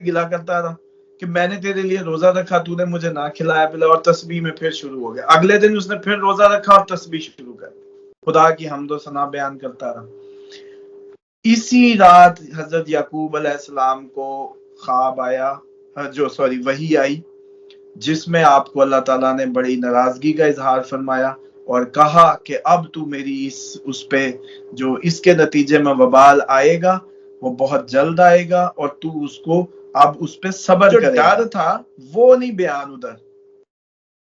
گلا کرتا رہا کہ میں نے تیرے لیے روزہ رکھا، تو نے مجھے نہ کھلایا پلا، اور تسبیح میں پھر شروع ہو گیا. اگلے دن اس نے پھر روزہ رکھا اور تسبیح شروع کر دی، خدا کی حمد و ثنا بیان کرتا رہا. اسی رات حضرت یعقوب علیہ السلام کو خواب آیا، وحی آئی، جس میں آپ کو اللہ تعالیٰ نے بڑی ناراضگی کا اظہار فرمایا اور کہا کہ اب تو میری اس پہ جو اس کے نتیجے میں وبال آئے گا وہ بہت جلد آئے گا، اور تو اس کو اب اس پہ صبر کرے گا. ڈر تھا وہ نہیں بیان ادھر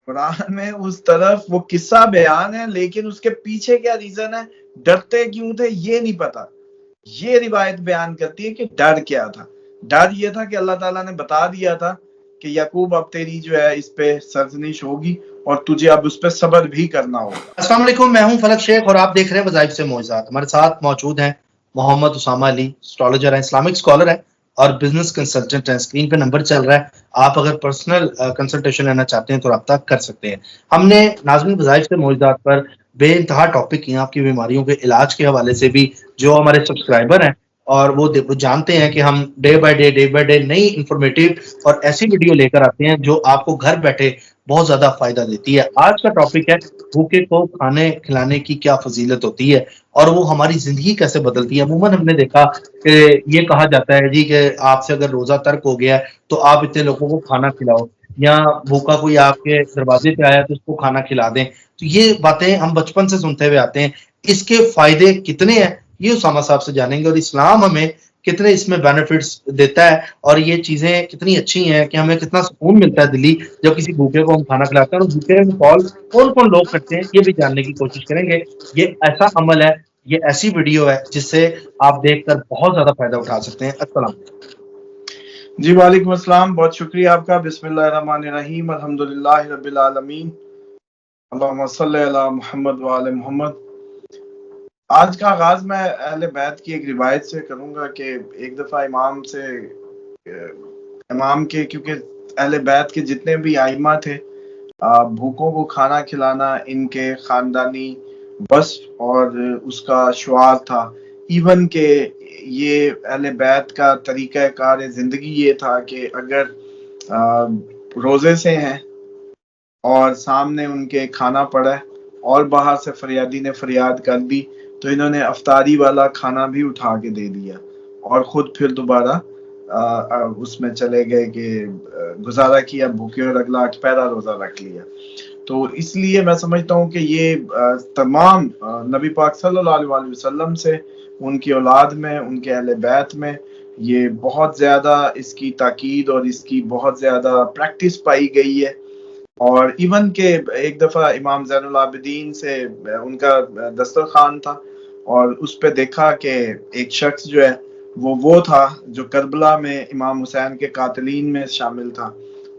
قرآن میں، اس طرف وہ قصہ بیان ہے لیکن اس کے پیچھے کیا ریزن ہے، ڈرتے کیوں تھے یہ نہیں پتا. یہ روایت بیان کرتی ہے کہ ڈر کیا تھا. ڈر یہ تھا کہ اللہ تعالیٰ نے بتا دیا تھا کہ یعقوب اب تیری جو ہے اس پہ سرزنش ہوگی اور تجھے اب اس پہ صبر بھی کرنا ہوگا. السلام علیکم، میں ہوں فلک شیخ اور آپ دیکھ رہے ہیں وظائف سے معجزات. ہمارے ساتھ موجود ہیں محمد اسامہ علی، اسٹرالوجر ہیں، اسلامک اسکالر ہیں اور بزنس کنسلٹنٹ ہیں. اسکرین پہ نمبر چل رہا ہے، آپ اگر پرسنل کنسلٹیشن لینا چاہتے ہیں تو رابطہ کر سکتے ہیں. ہم نے ناظرین وظائف سے معجزات پر بے انتہا ٹاپک کیے، آپ کی بیماریوں کے علاج کے حوالے سے بھی. جو ہمارے سبسکرائبر ہیں اور وہ جانتے ہیں کہ ہم ڈے بائی ڈے نئی انفارمیٹیو اور ایسی ویڈیو لے کر آتے ہیں جو آپ کو گھر بیٹھے بہت زیادہ فائدہ دیتی ہے. آج کا ٹاپک ہے بھوکے کو کھانے کھلانے کی کیا فضیلت ہوتی ہے اور وہ ہماری زندگی کیسے بدلتی ہے. عموماً ہم نے دیکھا کہ یہ کہا جاتا ہے جی کہ آپ سے اگر روزہ ترک ہو گیا ہے تو آپ اتنے لوگوں کو کھانا کھلاؤ، یا بھوکا کوئی آپ کے دروازے پہ آیا تو اس کو کھانا کھلا دیں. تو یہ باتیں ہم بچپن سے سنتے ہوئے آتے ہیں. اس کے فائدے کتنے ہیں یہ اسامہ صاحب سے جانیں گے، اور اسلام ہمیں کتنے اس میں بینیفٹس دیتا ہے اور یہ چیزیں کتنی اچھی ہیں کہ ہمیں کتنا سکون ملتا ہے دلی جب کسی بھوکے کو ہم کھانا کھلاتے ہیں. اور بھوکے میں کال کون کون لوگ کرتے ہیں یہ بھی جاننے کی کوشش کریں گے. یہ ایسا عمل ہے، یہ ایسی ویڈیو ہے جس سے آپ دیکھ کر بہت زیادہ فائدہ اٹھا سکتے ہیں. السلام علیکم. جی وعلیکم السلام، بہت شکریہ آپ کا. بسم اللہ الرحمن الرحیم، الحمدللہ رب العالمین، اللہم صلی علی محمد وعلی محمد. آج کا آغاز میں اہل بیت کی ایک روایت سے کروں گا کہ ایک دفعہ امام کے کیونکہ اہل بیت کے جتنے بھی ائمہ تھے، بھوکوں کو کھانا کھلانا ان کے خاندانی بس اور اس کا شعار تھا. ایون کہ یہ اہل بیت کا طریقہ کار زندگی یہ تھا کہ اگر روزے سے ہیں اور سامنے ان کے کھانا پڑا ہے اور باہر سے فریادی نے فریاد کر دی تو انہوں نے افطاری والا کھانا بھی اٹھا کے دے دیا اور خود پھر دوبارہ اس میں چلے گئے کہ گزارا کیا بھوکے اور اگلا 8 پہرا روزہ رکھ لیا. تو اس لیے میں سمجھتا ہوں کہ یہ تمام نبی پاک صلی اللہ علیہ وسلم سے، ان کی اولاد میں، ان کے اہل بیت میں یہ بہت زیادہ اس کی تاکید اور اس کی بہت زیادہ پریکٹس پائی گئی ہے. اور ایون کہ ایک دفعہ امام زین العابدین سے ان کا دسترخوان تھا اور اس پہ دیکھا کہ ایک شخص جو ہے وہ تھا جو کربلا میں امام حسین کے قاتلین میں شامل تھا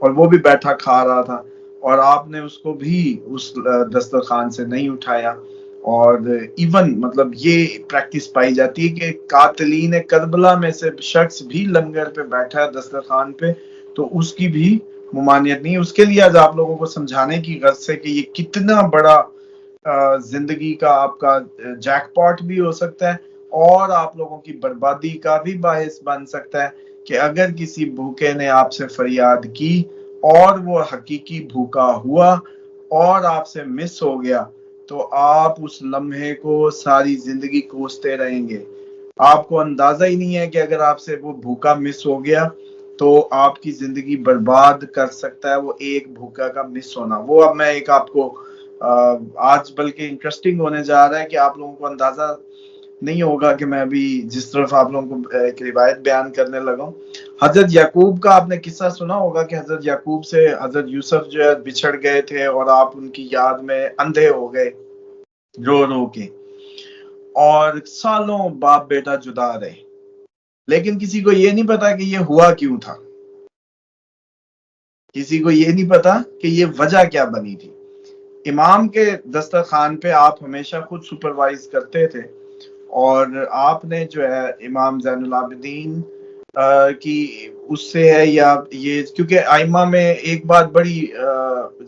اور وہ بھی بیٹھا کھا رہا تھا، اور آپ نے اس کو بھی اس دسترخوان سے نہیں اٹھایا. اور ایون مطلب یہ پریکٹس پائی جاتی ہے کہ قاتلین کربلا میں سے شخص بھی لنگر پہ بیٹھا ہے دسترخوان پہ تو اس کی بھی ممانعت نہیں. اس کے لیے آج آپ لوگوں کو سمجھانے کی غرض سے کہ یہ کتنا بڑا زندگی کا آپ کا جیک پاٹ بھی ہو سکتا ہے اور آپ لوگوں کی بربادی کا بھی باعث بن سکتا ہے کہ اگر کسی بھوکے نے آپ سے فریاد کی اور وہ حقیقی بھوکا ہوا اور آپ سے مس ہو گیا تو آپ اس لمحے کو ساری زندگی کوستے رہیں گے. آپ کو اندازہ ہی نہیں ہے کہ اگر آپ سے وہ بھوکا مس ہو گیا تو آپ کی زندگی برباد کر سکتا ہے وہ ایک بھوکا کا مس ہونا. وہ اب میں ایک آپ کو آج بلکہ انٹرسٹنگ ہونے جا رہا ہے کہ آپ لوگوں کو اندازہ نہیں ہوگا کہ میں ابھی جس طرف آپ لوگوں کو ایک روایت بیان کرنے لگا ہوں. حضرت یعقوب کا آپ نے قصہ سنا ہوگا کہ حضرت یعقوب سے حضرت یوسف جو ہے بچھڑ گئے تھے اور آپ ان کی یاد میں اندھے ہو گئے رو رو کے، اور سالوں باپ بیٹا جدا رہے، لیکن کسی کو یہ نہیں پتا کہ یہ ہوا کیوں تھا، کسی کو یہ نہیں پتا کہ یہ وجہ کیا بنی تھی. امام کے دسترخوان پہ آپ ہمیشہ خود سپروائز کرتے تھے اور آپ نے جو ہے امام زین العابدین کی اس سے ہے یا یہ کیونکہ ائمہ میں ایک بات بڑی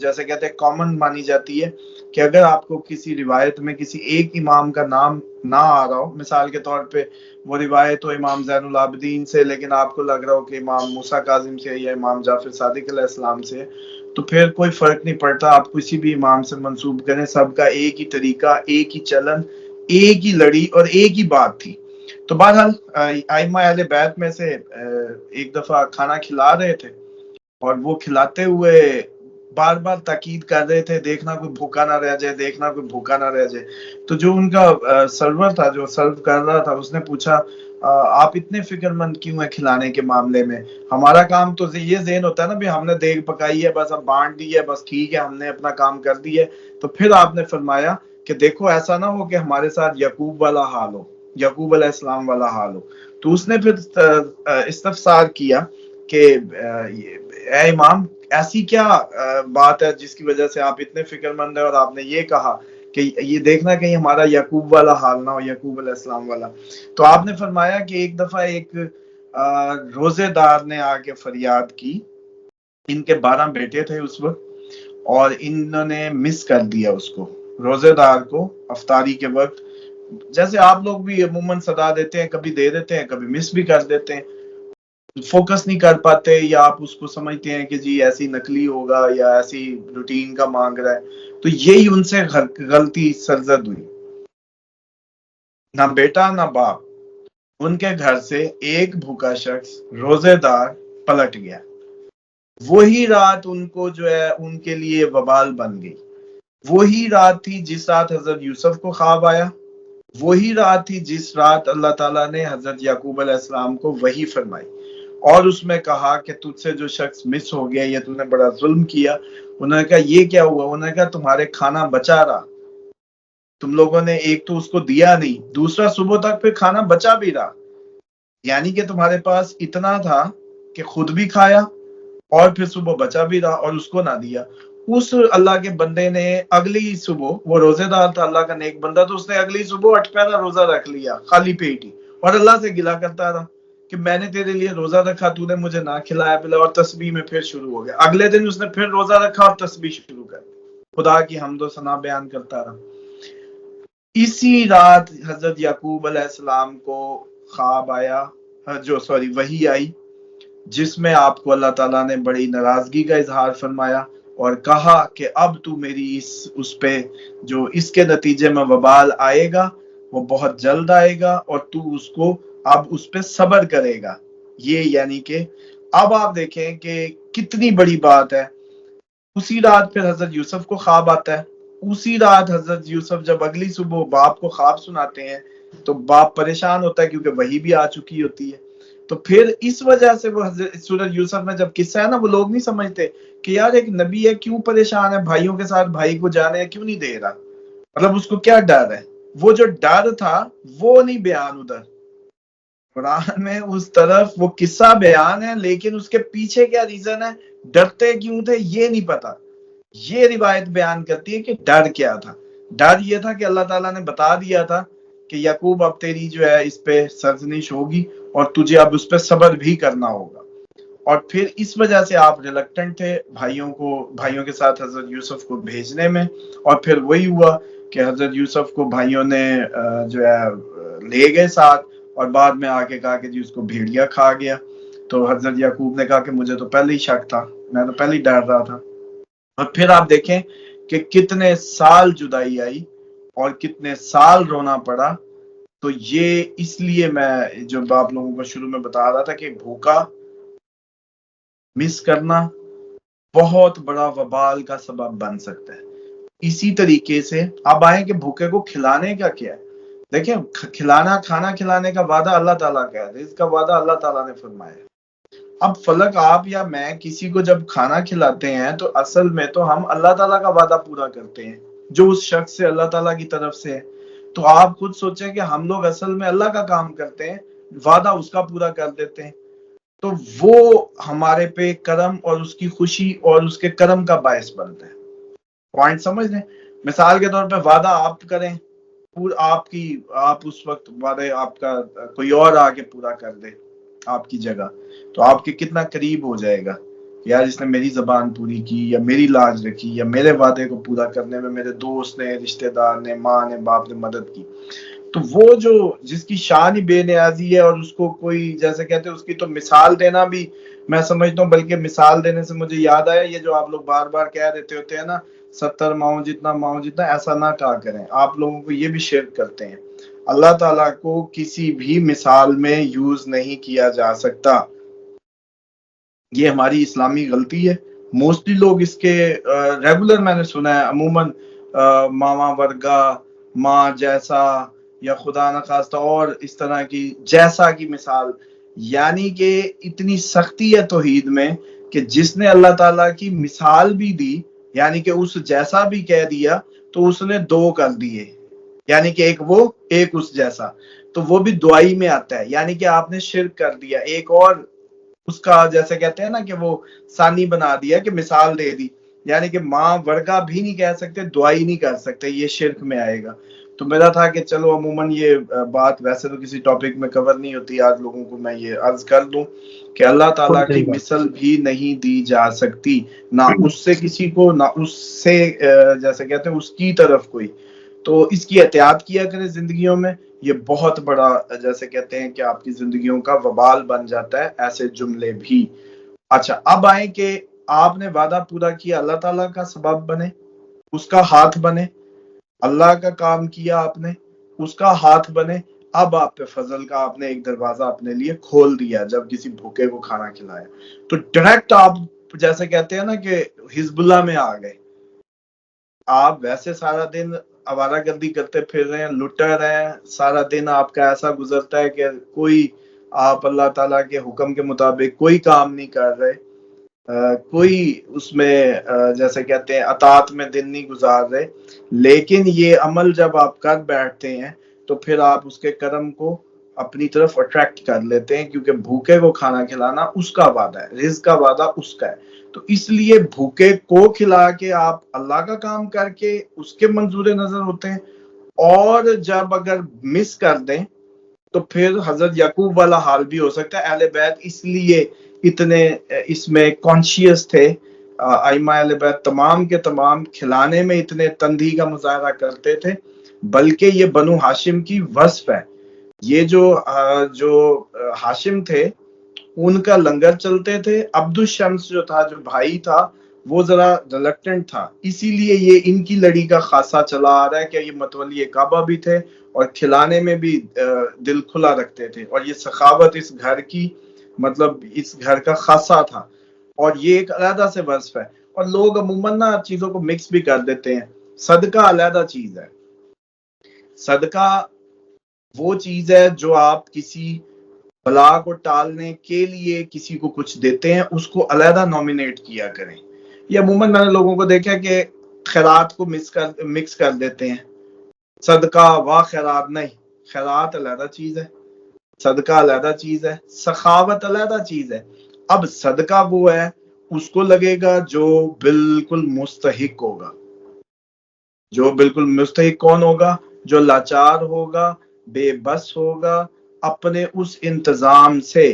جیسے کہتے ہیں کامن مانی جاتی ہے کہ اگر آپ کو کسی روایت میں کسی ایک امام کا نام نہ آ رہا ہو، مثال کے طور پہ وہ روایت ہو امام زین العابدین سے، لیکن آپ کو لگ رہا ہو کہ امام موسیٰ کاظم سے یا امام جعفر صادق علیہ السلام سے، تو پھر کوئی فرق نہیں پڑتا، آپ کسی بھی امام سے منسوب کریں، سب کا ایک ہی طریقہ، ایک ہی چلن، ایک ہی لڑی اور ایک ہی بات تھی۔ تو بہرحال ائمہ اہل بیت میں سے ایک دفعہ کھانا کھلا رہے تھے، اور وہ کھلاتے ہوئے بار بار تاکید کر رہے تھے، دیکھنا کوئی بھوکا نہ رہ جائے، دیکھنا کوئی بھوکا نہ رہ جائے۔ تو جو ان کا سرور تھا، جو سرو کر رہا تھا، اس نے پوچھا آپ اتنے فکر مند کیوں ہیں کھلانے کے معاملے میں؟ ہمارا کام تو یہ ذہن ہوتا ہے نا بھی ہم نے دیگ پکائی ہے، بس اب بانٹ دی ہے، بس ٹھیک ہے، ہم نے اپنا کام کر دی ہے۔ تو پھر آپ نے فرمایا کہ دیکھو ایسا نہ ہو کہ ہمارے ساتھ یعقوب والا حال ہو، یعقوب علیہ السلام والا حال ہو۔ تو اس نے پھر استفسار کیا کہ اے امام، ایسی کیا بات ہے جس کی وجہ سے آپ اتنے فکر مند ہیں اور آپ نے یہ کہا کہ یہ دیکھنا کہیں ہمارا یعقوب والا حال نہ ہو، یعقوب علیہ السلام والا۔ تو آپ نے فرمایا کہ ایک دفعہ ایک روزے دار نے آ کے فریاد کی، ان کے 12 بیٹے تھے اس وقت، اور انہوں نے مس کر دیا اس کو، روزے دار کو افطاری کے وقت، جیسے آپ لوگ بھی عموماً صدا دیتے ہیں، کبھی دے دیتے ہیں، کبھی مس بھی کر دیتے ہیں، فوکس نہیں کر پاتے، یا آپ اس کو سمجھتے ہیں کہ جی ایسی نقلی ہوگا یا ایسی روٹین کا مانگ رہا ہے۔ تو یہی ان سے غلطی سرزد ہوئی، نہ بیٹا نہ باپ، ان کے گھر سے ایک بھوکا شخص روزے دار پلٹ گیا۔ وہی رات ان کو جو ہے ان کے لیے وبال بن گئی۔ وہی رات تھی جس رات حضرت یوسف کو خواب آیا، وہی رات تھی جس رات اللہ تعالیٰ نے حضرت یعقوب علیہ السلام کو وحی فرمائی، اور اس میں کہا کہ تجھ سے جو شخص مس ہو گیا، یہ تم نے بڑا ظلم کیا۔ انہوں نے کہا یہ کیا ہوا؟ انہوں نے کہا تمہارے کھانا بچا رہا، تم لوگوں نے ایک تو اس کو دیا نہیں، دوسرا صبح تک پھر کھانا بچا بھی رہا، یعنی کہ تمہارے پاس اتنا تھا کہ خود بھی کھایا اور پھر صبح بچا بھی رہا اور اس کو نہ دیا۔ اس اللہ کے بندے نے اگلی صبح، وہ روزے دار تھا، اللہ کا نیک بندہ، تو اس نے اگلی صبح 8 پہلا روزہ رکھ لیا خالی پیٹ ہی، اور اللہ سے گلا کرتا رہا کہ میں نے تیرے لیے روزہ رکھا، تو نے مجھے نہ کھلایا پلایا، اور تسبیح میں پھر شروع ہو گیا۔ اگلے دن اس نے پھر روزہ رکھا اور تسبیح شروع کر دی، خدا کی حمد و ثنا بیان کرتا رہا۔ اسی رات حضرت یعقوب علیہ السلام کو خواب آیا، وحی آئی، جس میں آپ کو اللہ تعالیٰ نے بڑی ناراضگی کا اظہار فرمایا اور کہا کہ اب تو میری اس پہ جو اس کے نتیجے میں وبال آئے گا وہ بہت جلد آئے گا، اور تو اس کو اب اس پہ صبر کرے گا۔ یہ یعنی کہ اب آپ دیکھیں کہ کتنی بڑی بات ہے۔ اسی رات پھر حضرت یوسف کو خواب آتا ہے، اسی رات حضرت یوسف جب اگلی صبح باپ کو خواب سناتے ہیں تو باپ پریشان ہوتا ہے کیونکہ وہی بھی آ چکی ہوتی ہے۔ تو پھر اس وجہ سے وہ سورۃ یوسف میں جب قصہ ہے نا، وہ لوگ نہیں سمجھتے کہ یار ایک نبی ہے، کیوں پریشان ہے بھائیوں کے ساتھ، بھائی کو جانے کیوں نہیں دے رہا، مطلب اس کو کیا ڈر ہے؟ وہ جو ڈر تھا وہ نہیں بیان ادھر قرآن میں، اس طرف وہ قصہ بیان ہے لیکن اس کے پیچھے کیا ریزن ہے، ڈرتے کیوں تھے یہ نہیں پتا۔ یہ روایت بیان کرتی ہے کہ ڈر کیا تھا۔ ڈر یہ تھا کہ اللہ تعالیٰ نے بتا دیا تھا کہ یعقوب اب تیری جو ہے اس پہ سرزنش ہوگی اور تجھے اب اس پہ صبر بھی کرنا ہوگا، اور پھر اس وجہ سے آپ ریلکٹنٹ تھے بھائیوں کے ساتھ حضرت یوسف کو بھیجنے میں، اور پھر وہی ہوا کہ حضرت یوسف کو بھائیوں نے جو ہے لے گئے ساتھ، اور بعد میں آ کے کہا کہ جی اس کو بھیڑیا کھا گیا۔ تو حضرت یعقوب نے کہا کہ مجھے تو پہلے ہی شک تھا، میں تو پہلے ہی ڈر رہا تھا۔ اور پھر آپ دیکھیں کہ کتنے سال جدائی آئی اور کتنے سال رونا پڑا۔ تو یہ اس لیے میں جو آپ لوگوں کو شروع میں بتا رہا تھا کہ بھوکا مس کرنا بہت بڑا وبال کا سبب بن سکتا ہے۔ اسی طریقے سے اب آئیں کہ بھوکے کو کھلانے کا کیا ہے۔ دیکھیں کھانا کھلانے کا وعدہ اللہ تعالیٰ کا ہے، اس کا وعدہ اللہ تعالیٰ نے فرمایا ہے۔ اب فلک آپ یا میں کسی کو جب کھانا کھلاتے ہیں تو اصل میں تو ہم اللہ تعالیٰ کا وعدہ پورا کرتے ہیں جو اس شخص سے اللہ تعالیٰ کی طرف سے ہے۔ تو آپ خود سوچیں کہ ہم لوگ اصل میں اللہ کا کام کرتے ہیں، وعدہ اس کا پورا کر دیتے ہیں، تو وہ ہمارے پہ کرم اور اس کی خوشی اور اس کے کرم کا باعث بنتا ہے۔ پوائنٹ سمجھ لیں، مثال کے طور پہ وعدہ آپ کریں، آپ اس وقت وعدے آپ کا کوئی اور آگے پورا کر دے آپ کی جگہ، تو آپ کے کتنا قریب ہو جائے گا۔ یار اس نے میری زبان پوری کی یا میری لاج رکھی یا میرے وعدے کو پورا کرنے میں میرے دوست نے، رشتہ دار نے، ماں نے، باپ نے مدد کی. تو وہ جو جس کی شان ہی بے نیازی ہے اور اس کو کوئی جیسے کہتے ہیں اس کی تو مثال دینا بھی میں سمجھتا ہوں، بلکہ مثال دینے سے مجھے یاد آیا یہ جو آپ لوگ بار بار کہہ دیتے ہوتے ہیں نا 70 ماؤں جتنا، ایسا نہ کہا کریں. آپ لوگوں کو یہ بھی شرک کرتے ہیں. اللہ تعالیٰ کو کسی بھی مثال میں یوز نہیں کیا جا سکتا. یہ ہماری اسلامی غلطی ہے. موسٹلی لوگ اس کے ریگولر میں نے سنا ہے عموماً ماما ورگا، ماں جیسا، یا خدا نخواستہ اور اس طرح کی جیسا کی مثال. یعنی کہ اتنی سختی ہے توحید میں کہ جس نے اللہ تعالیٰ کی مثال بھی دی، یعنی کہ اس جیسا بھی کہہ دیا تو اس نے دو کر دیے، یعنی کہ ایک وہ ایک اس جیسا. تو وہ بھی دعائی میں آتا ہے، یعنی کہ آپ نے شرک کر دیا، ایک اور اس کا جیسے کہتے ہیں نا کہ وہ ثانی بنا دیا کہ مثال دے دی. یعنی کہ ماں ورگا بھی نہیں کہہ سکتے، دعائی نہیں کر سکتے، یہ شرک میں آئے گا. تو میرا تھا کہ چلو عموماً یہ بات ویسے تو کسی ٹاپک میں کور نہیں ہوتی، آج لوگوں کو میں یہ عرض کر دوں کہ اللہ تعالیٰ کی مثل بھی نہیں دی جا سکتی، نہ اس سے کسی کو، نہ اس سے جیسے کہتے ہیں اس کی طرف کوئی. تو اس کی احتیاط کیا کریں زندگیوں میں. یہ بہت بڑا جیسے کہتے ہیں کہ آپ کی زندگیوں کا وبال بن جاتا ہے ایسے جملے بھی. اچھا اب آئیں کہ آپ نے وعدہ پورا کیا، اللہ تعالیٰ کا سبب بنے، اس کا ہاتھ بنے. اللہ کا کام کیا آپ نے، اس کا ہاتھ بنے. اب آپ پہ فضل کا آپ نے ایک دروازہ اپنے لیے کھول دیا جب کسی بھوکے کو کھانا کھلایا. تو ڈائریکٹ آپ جیسے کہتے ہیں نا کہ حزب اللہ میں آ گئے. آپ ویسے سارا دن آوارہ گردی کرتے پھر رہے ہیں، لٹر ہیں، سارا دن آپ کا ایسا گزرتا ہے کہ کوئی آپ اللہ تعالیٰ کے حکم کے مطابق کوئی کام نہیں کر رہے، کوئی اس میں جیسے کہتے ہیں اطاعت میں دن نہیں گزار رہے. لیکن یہ عمل جب آپ کر بیٹھتے ہیں تو پھر آپ اس کے کرم کو اپنی طرف اٹریکٹ کر لیتے ہیں، کیونکہ بھوکے کو کھانا کھلانا اس کا وعدہ ہے، رزق کا وعدہ اس کا ہے. تو اس لیے بھوکے کو کھلا کے آپ اللہ کا کام کر کے اس کے منظور نظر ہوتے ہیں. اور جب اگر مس کر دیں تو پھر حضرت یعقوب والا حال بھی ہو سکتا ہے. اہل بیت اس لیے اتنے اس میں کانشیس تھے، ائمہ اہل بیت تمام کے تمام کھلانے میں اتنے تندی کا مظاہرہ کرتے تھے، بلکہ یہ بنو ہاشم کی وصف ہے. یہ جو ہاشم تھے ان کا لنگر چلتے تھے. عبد الشمس جو تھا، جو بھائی تھا، وہ ذرا ریلکٹنٹ تھا، اسی لیے یہ ان کی لڑی کا خاصا چلا آ رہا ہے کہ یہ متولی کعبہ بھی تھے اور کھلانے میں بھی دل کھلا رکھتے تھے. اور یہ سخاوت اس گھر کی، مطلب اس گھر کا خاصا تھا، اور یہ ایک علیحدہ سے وصف ہے. اور لوگ عموماً نا چیزوں کو مکس بھی کر دیتے ہیں. صدقہ علیحدہ چیز ہے. صدقہ وہ چیز ہے جو آپ کسی بلا کو ٹالنے کے لیے کسی کو کچھ دیتے ہیں، اس کو علیحدہ نومینیٹ کیا کریں. یہ عموماً میں نے لوگوں کو دیکھا کہ خیرات کو مکس کر دیتے ہیں. صدقہ و خیرات نہیں، خیرات علیحدہ چیز ہے، صدقہ علیحدہ چیز ہے، سخاوت علیحدہ چیز ہے. اب صدقہ وہ ہے اس کو لگے گا جو بالکل مستحق ہوگا. جو بالکل مستحق کون ہوگا؟ جو لاچار ہوگا، بے بس ہوگا اپنے اس انتظام سے.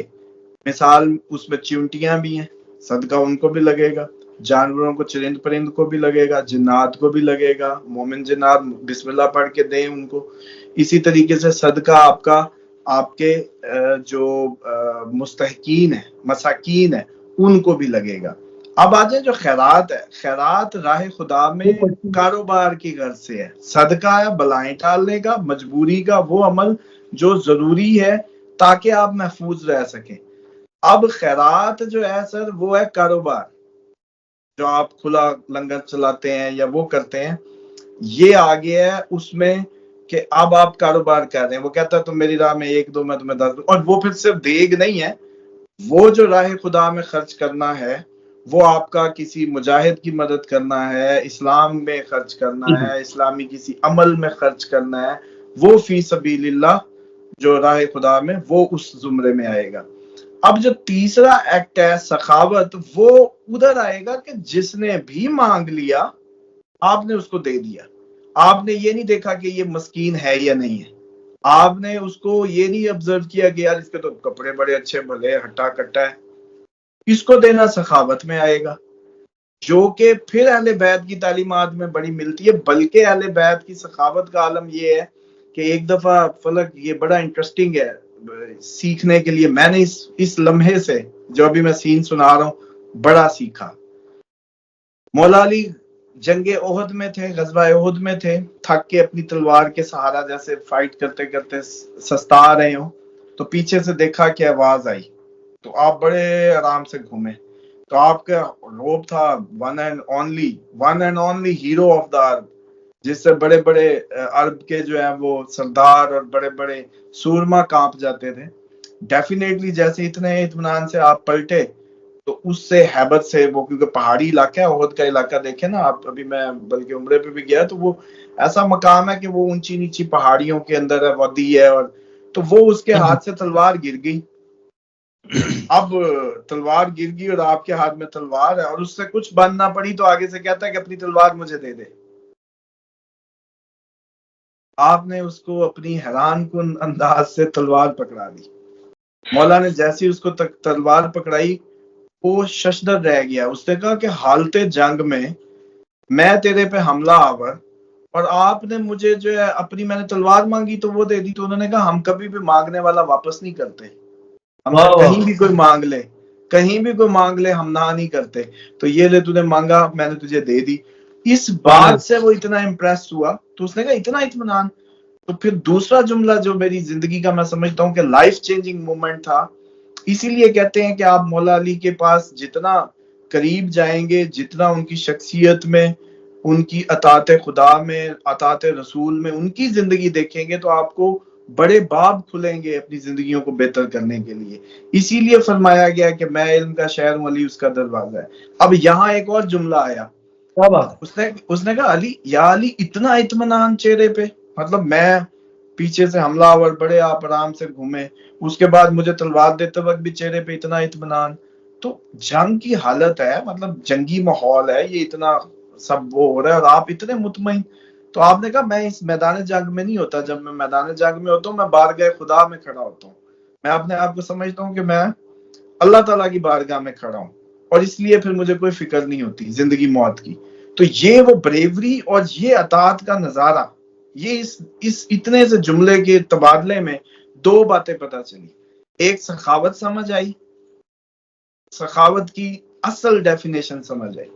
مثال اس میں چیونٹیاں بھی ہیں، صدقہ ان کو بھی لگے گا، جانوروں کو، چرند پرند کو بھی لگے گا، جنات کو بھی لگے گا. مومن جنات بسم اللہ پڑھ کے دیں ان کو. اسی طریقے سے صدقہ آپ کے جو مستحقین ہیں، مساکین ہیں، ان کو بھی لگے گا. اب آ جائیں جو خیرات ہے، خیرات راہ خدا میں کاروبار کی غرض سے ہے. صدقہ ہے بلائیں ٹالنے کا، مجبوری کا وہ عمل جو ضروری ہے تاکہ آپ محفوظ رہ سکیں. اب خیرات جو ہے سر وہ ہے کاروبار، جو آپ کھلا لنگر چلاتے ہیں یا وہ کرتے ہیں. یہ آگے ہے اس میں کہ اب آپ کاروبار کر رہے ہیں. وہ کہتا ہے تم میری راہ میں 1 2 میں تمہیں 10 دوں. اور وہ پھر صرف دیگ نہیں ہے، وہ جو راہ خدا میں خرچ کرنا ہے وہ آپ کا کسی مجاہد کی مدد کرنا ہے، اسلام میں خرچ کرنا ہے، اسلامی کسی عمل میں خرچ کرنا ہے، وہ فی سبیل اللہ جو راہ خدا میں، وہ اس زمرے میں آئے گا. اب جو تیسرا ایکٹ ہے سخاوت، وہ ادھر آئے گا کہ جس نے بھی مانگ لیا آپ نے اس کو دے دیا. آپ نے یہ نہیں دیکھا کہ یہ مسکین ہے یا نہیں ہے، آپ نے اس کو یہ نہیں آبزرو کیا کہ یار اس کے تو کپڑے بڑے اچھے بھلے ہٹا کٹا ہے، اس کو دینا سخاوت میں آئے گا، جو کہ پھر اہل بیت کی تعلیمات میں بڑی ملتی ہے. بلکہ اہل بیت کی سخاوت کا عالم یہ ہے کہ ایک دفعہ فلک یہ بڑا انٹرسٹنگ ہے سیکھنے کے لیے. میں نے اس لمحے سے جو ابھی میں سین سنا رہا ہوں بڑا سیکھا. مولا علی جنگ احد میں تھے، غزوہ احد میں تھے، تھک کے اپنی تلوار کے سہارا جیسے فائٹ کرتے کرتے سستا رہے ہوں، تو پیچھے سے دیکھا کہ آواز آئی، تو آپ بڑے آرام سے گھومے. تو آپ کا روب تھا one and only hero of the Arab, جس سے بڑے بڑے عرب کے جو ہیں وہ سردار اور بڑے بڑے سورما کانپ جاتے تھے. ڈیفینیٹلی جیسے اتنے اطمینان سے آپ پلٹے تو اس سے ہیبت سے وہ، کیونکہ پہاڑی علاقہ ہے، احد کا علاقہ دیکھیں نا آپ، ابھی میں بلکہ عمرے پہ بھی گیا تو وہ ایسا مقام ہے کہ وہ اونچی نیچی پہاڑیوں کے اندر ہے، وادی ہے، اور تو وہ اس کے ہاتھ سے تلوار گر گئی. اب تلوار گر گئی اور آپ کے ہاتھ میں تلوار ہے اور اس سے کچھ بن نہ پڑی تو آگے سے کہتا ہے کہ اپنی تلوار مجھے دے دے. آپ نے اس کو اپنی حیران کن انداز سے تلوار پکڑا دی. مولا نے جیسی اس کو تلوار پکڑائی وہ ششدر رہ گیا. اس نے کہا کہ حالت جنگ میں تیرے پہ حملہ آور اور آپ نے مجھے جو ہے اپنی، میں نے تلوار مانگی تو وہ دے دی. تو انہوں نے کہا ہم کبھی بھی مانگنے والا واپس نہیں کرتے، ہم سے کہیں بھی کوئی مانگ لے ہم نہ نہیں کرتے. تو یہ لے تو نے مانگا، میں نے تجھے دے دی. اس بات سے وہ اتنا امپریس ہوا تو اس نے کہا اتنا اطمینان. تو پھر دوسرا جملہ جو میری زندگی کا میں سمجھتا ہوں کہ لائف چینجنگ مومنٹ تھا، اسی لیے کہتے ہیں کہ آپ مولا علی کے پاس جتنا قریب جائیں گے، جتنا ان کی شخصیت میں، ان کی اطاعت خدا میں، اطاعت رسول میں ان کی زندگی دیکھیں گے تو آپ کو بڑے باب کھلیں گے اپنی زندگیوں کو بہتر کرنے کے لیے. اسی لیے فرمایا گیا کہ میں علم کا شہر ہوں، علی اس کا دروازہ ہے. اب یہاں ایک اور جملہ آیا، اس نے کہا علی، یا علی اتنا اطمینان چہرے پہ، مطلب میں پیچھے سے حملہ آور، بڑے آپ آرام سے گھومے، اس کے بعد مجھے تلوار دیتے وقت بھی چہرے پہ اتنا اطمینان. تو جنگ کی حالت ہے، مطلب جنگی ماحول ہے، یہ اتنا سب وہ ہو رہا ہے اور آپ اتنے مطمئن. تو آپ نے کہا میں اس میدان جنگ میں نہیں ہوتا، جب میں میدان جنگ میں ہوتا ہوں میں بارگاہ خدا میں کھڑا ہوتا ہوں. میں اپنے آپ کو سمجھتا ہوں کہ میں اللہ تعالیٰ کی بارگاہ میں کھڑا ہوں، اور اس لیے پھر مجھے کوئی فکر نہیں ہوتی زندگی موت کی. تو یہ وہ بریوری اور یہ اطاعت کا نظارہ، یہ اس اتنے سے جملے کے تبادلے میں دو باتیں پتہ چلی. ایک سخاوت سمجھ آئی، سخاوت کی اصل ڈیفینیشن سمجھ آئی،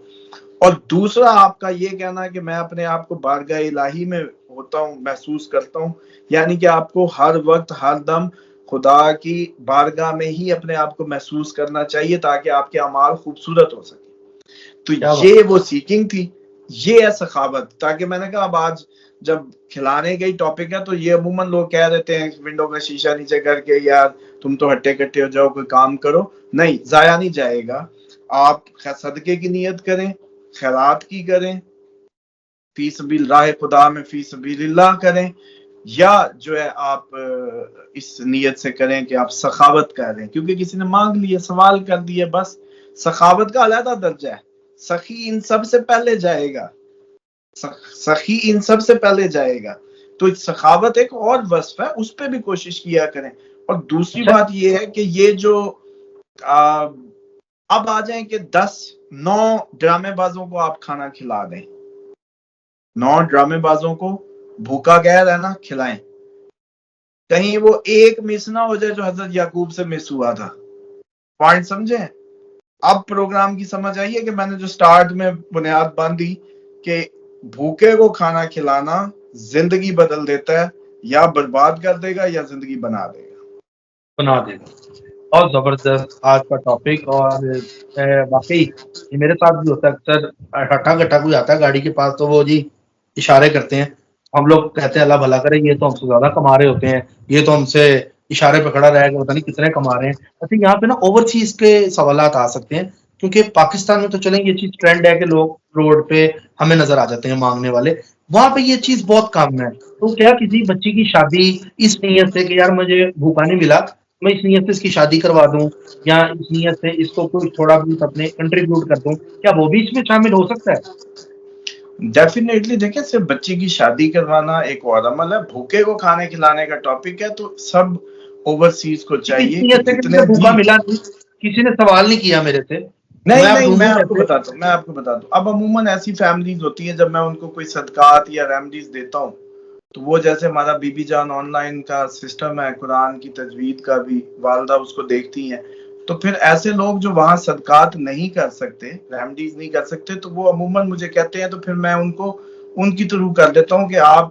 اور دوسرا آپ کا یہ کہنا کہ میں اپنے آپ کو بارگاہ الہی میں ہوتا ہوں، محسوس کرتا ہوں، یعنی کہ آپ کو ہر وقت ہر دم خدا کی بارگاہ میں ہی اپنے آپ کو محسوس کرنا چاہیے تاکہ آپ کے اعمال خوبصورت ہو سکے. تو یہ وہ سیکنگ تھی، یہ ہے سخاوت. تاکہ میں نے کہا اب آج جب کھلانے کا ہی ٹاپک ہے تو یہ عموماً لوگ کہہ دیتے ہیں ونڈو کا شیشہ نیچے کر کے یار تم تو ہٹے کٹے ہو جاؤ، کوئی کام کرو. نہیں، ضائع نہیں جائے گا. آپ صدقے کی نیت کریں، خیرات کی کریں، فی سبیل راہ خدا میں فی سبیل اللہ کریں، یا جو ہے آپ اس نیت سے کریں کہ آپ سخاوت کر رہے ہیں کیونکہ کسی نے مانگ لیا، سوال کر دیا. بس سخاوت کا علیحدہ درجہ ہے، سخی ان سب سے پہلے جائے گا، سخی ان سب سے پہلے جائے گا. تو سخاوت ایک اور وصف ہے، اس پہ بھی کوشش کیا کریں. اور دوسری بات یہ ہے کہ یہ جو اب آ جائیں کہ 9 ڈرامے بازوں کو آپ کھانا کھلا دیں، 9 ڈرامے بازوں کو بھوکا گیا رہنا کھلائیں، کہیں وہ ایک مس نہ ہو جائے جو حضرت یعقوب سے مس ہوا تھا. پوائنٹ سمجھیں؟ اب پروگرام کی سمجھ آئی ہے کہ میں نے جو سٹارٹ میں بنیاد باندھی کہ بھوکے کو کھانا کھلانا زندگی بدل دیتا ہے، یا برباد کر دے گا یا زندگی بنا دے گا. بہت زبردست آج کا ٹاپک. اور واقعی یہ میرے ساتھ بھی ہوتا ہے، اکثر ہٹا گٹا کوئی آتا ہے گاڑی کے پاس تو وہ جی اشارے کرتے ہیں، ہم لوگ کہتے ہیں اللہ بھلا کرے، یہ تو ہم سے زیادہ کما رہے ہوتے ہیں، یہ تو ہم سے اشارے پہ کھڑا رہے گا، پتہ نہیں کتنے کما رہے ہیں. اچھا یہاں پہ نا اوورسیز کے سوالات آ سکتے ہیں، کیونکہ پاکستان میں تو چلیں یہ چیز ٹرینڈ ہے کہ لوگ روڈ پہ ہمیں نظر آ جاتے ہیں مانگنے والے، وہاں پہ یہ چیز بہت کم ہے. تو کیا کسی بچی کی شادی اس نیت سے کہ یار مجھے بھوکا نہیں ملا، میں اس نیت سے اس کی شادی کروا دوں یا اس نیت سے اس کو کوئی تھوڑا بہت اپنے کنٹریبیوٹ کر دوں، کیا وہ بھی اس میں شامل ہو سکتا ہے؟ ڈیفینیٹلی. دیکھیں صرف بچی کی شادی کروانا ایک اور عمل ہے، بھوکے کو کھانے کھلانے کا ٹاپک ہے تو سب اوورسیز کو چاہیے کہ جتنے بھی بھوکا ملا نہیں کسی نے سوال نہیں کیا میرے سے. نہیں میں آپ کو بتاتا ہوں. اب عموماً ایسی فیملیز ہوتی ہیں جب میں ان کو کوئی صدقات یا ریمیڈیز دیتا ہوں تو وہ جیسے ہمارا بی بی جان آن لائن کا سسٹم ہے, قرآن کی تجوید کا بھی, والدہ اس کو دیکھتی ہیں, تو پھر ایسے لوگ جو وہاں صدقات نہیں کر سکتے, ریمیڈیز نہیں کر سکتے, تو وہ عموماً مجھے کہتے ہیں, تو پھر میں ان کو ان کی تھرو کر دیتا ہوں کہ آپ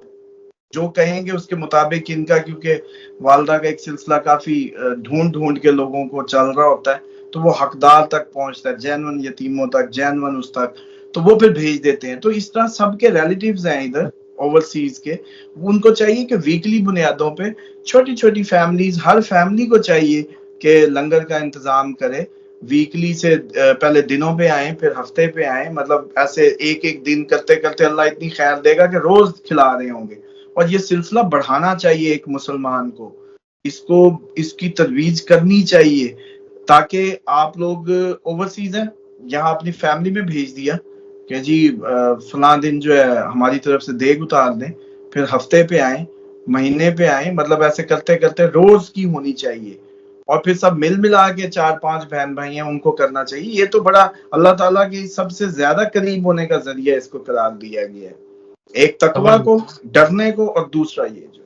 جو کہیں گے اس کے مطابق ان کا, کیونکہ والدہ کا ایک سلسلہ کافی ڈھونڈ کے لوگوں کو چل رہا ہوتا ہے, تو وہ حقدار تک پہنچتا ہے, جینون یتیموں تک, جینون اس تک, تو وہ پھر بھیج دیتے ہیں. تو اس طرح سب کے ریلیٹیوز ہیں ادھر اوورسیز کے, ان کو چاہیے کہ ویکلی بنیادوں پہ چھوٹی چھوٹی فیملیز, ہر فیملی کو چاہیے کہ لنگر کا انتظام کرے. ویکلی سے پہلے دنوں پہ آئیں, پھر ہفتے پہ آئیں, مطلب ایسے ایک ایک دن کرتے کرتے اللہ اتنی خیر دے گا کہ روز کھلا رہے ہوں گے. اور یہ سلسلہ بڑھانا چاہیے ایک مسلمان کو, اس کی ترویج کرنی چاہیے, تاکہ آپ لوگ اوورسیز ہیں یہاں اپنی فیملی میں بھیج دیا کہ جی فلاں دن جو ہے ہماری طرف سے دیگ اتار دیں, پھر ہفتے پہ آئیں, مہینے پہ آئیں, مطلب ایسے کرتے کرتے روز کی ہونی چاہیے. اور پھر سب مل ملا کے 4-5 بہن بھائی ہیں ان کو کرنا چاہیے. یہ تو بڑا اللہ تعالیٰ کی سب سے زیادہ قریب ہونے کا ذریعہ اس کو قرار دیا گیا ہے, ایک تقویٰ کو, ڈرنے کو, اور دوسرا یہ جو.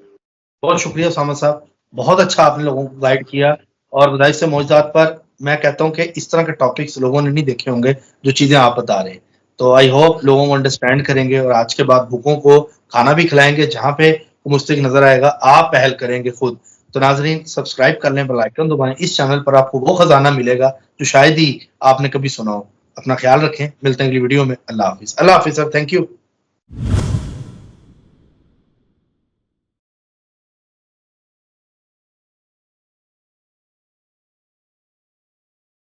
بہت شکریہ اسامہ صاحب, بہت اچھا آپ نے لوگوں کو گائیڈ کیا. اور مدارس معجزات پر میں کہتا ہوں کہ اس طرح کے ٹاپکس لوگوں نے نہیں دیکھے ہوں گے جو چیزیں آپ بتا رہے ہیں. تو آئی ہوپ لوگوں کو انڈرسٹینڈ کریں گے, اور آج کے بعد بھوکوں کو کھانا بھی کھلائیں گے, جہاں پہ مستق نظر آئے گا آپ پہل کریں گے خود. تو ناظرین سبسکرائب کر لیں, بیل آئیکن دبائیں, اس چینل پر آپ کو وہ خزانہ ملے گا جو شاید ہی آپ نے کبھی سنا ہو. اپنا خیال رکھیں, ملتے ہیں اگلی ویڈیو میں. اللہ حافظ. اللہ حافظ سر, تھینک یو.